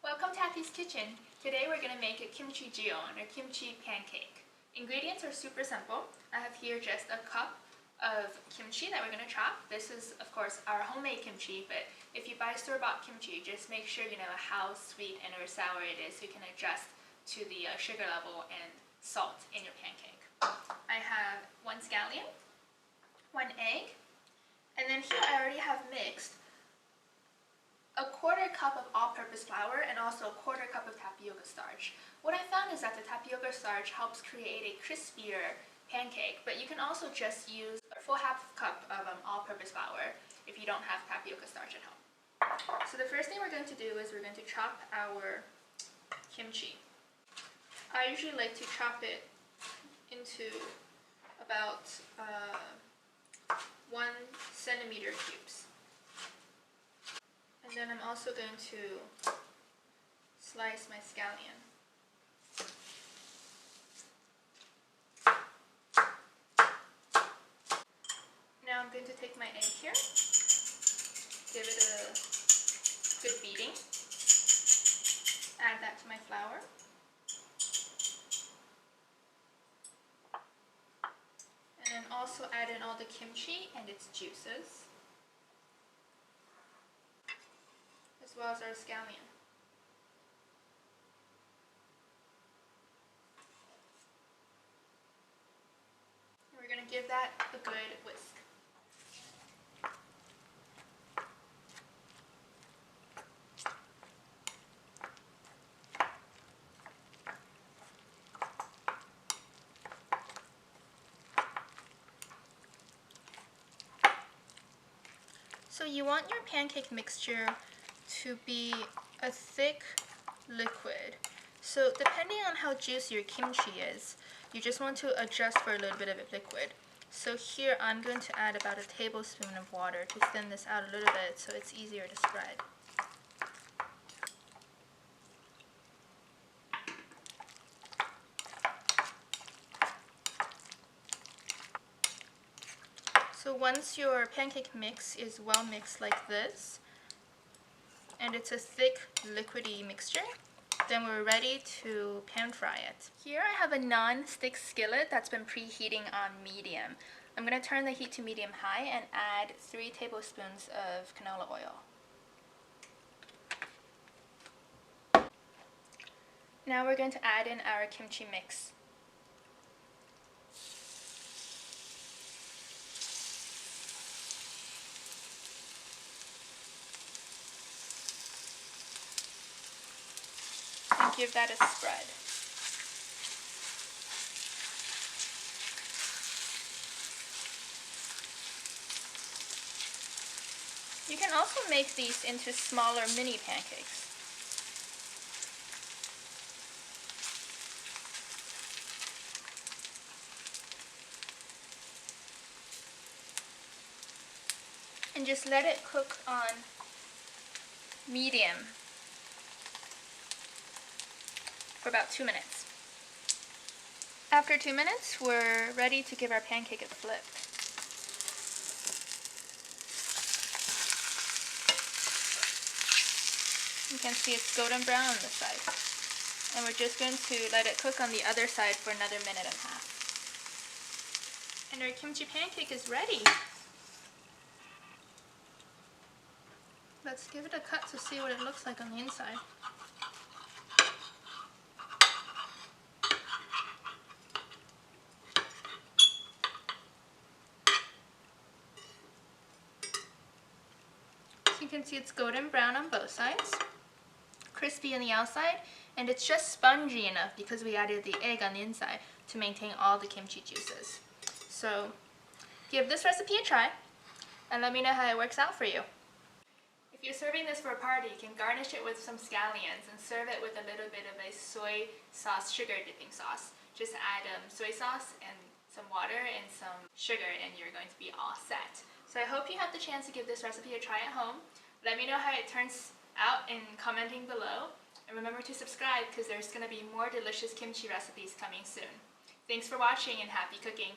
Welcome to Happy's Kitchen. Today we're going to make a kimchi jeon or kimchi pancake. Ingredients are super simple. I have here just a cup of kimchi that we're going to chop. This is of course our homemade kimchi, but if you buy store-bought kimchi, just make sure you know how sweet and or sour it is so you can adjust to the sugar level and salt in your pancake. I have 1 scallion, 1 egg, and then here I already have mixed a 1/4 cup of all-purpose flour and also a 1/4 cup of tapioca starch. What I found is that the tapioca starch helps create a crispier pancake, but you can also just use a full 1/2 cup of all-purpose flour if you don't have tapioca starch at home. So the first thing we're going to do is we're going to chop our kimchi. I usually like to chop it into about 1 centimeter cubes. And then I'm also going to slice my scallion. Now I'm going to take my egg here, give it a good beating, add that to my flour, and then also add in all the kimchi and its juices, as well as our scallion. And we're going to give that a good whisk. So you want your pancake mixture to be a thick liquid. So depending on how juicy your kimchi is, you just want to adjust for a little bit of a liquid. So here I'm going to add about 1 tablespoon of water to thin this out a little bit so it's easier to spread. So once your pancake mix is well mixed like this, and it's a thick liquidy mixture, then we're ready to pan fry it. Here I have a non-stick skillet that's been preheating on medium. I'm going to turn the heat to medium high and add 3 tablespoons of canola oil. Now we're going to add in our kimchi mix. And give that a spread. You can also make these into smaller mini pancakes. And just let it cook on medium for about 2 minutes. After 2 minutes, we're ready to give our pancake a flip. You can see it's golden brown on the side. And we're just going to let it cook on the other side for another 1.5 minutes. And our kimchi pancake is ready. Let's give it a cut to see what it looks like on the inside. You can see it's golden brown on both sides, crispy on the outside, and it's just spongy enough because we added the egg on the inside to maintain all the kimchi juices. So give this recipe a try and let me know how it works out for you. If you're serving this for a party, you can garnish it with some scallions and serve it with a little bit of a soy sauce sugar dipping sauce. Just add soy sauce and some water and some sugar and you're going to be all set. So I hope you have the chance to give this recipe a try at home. Let me know how it turns out in commenting below. And remember to subscribe because there's going to be more delicious kimchi recipes coming soon. Thanks for watching and happy cooking!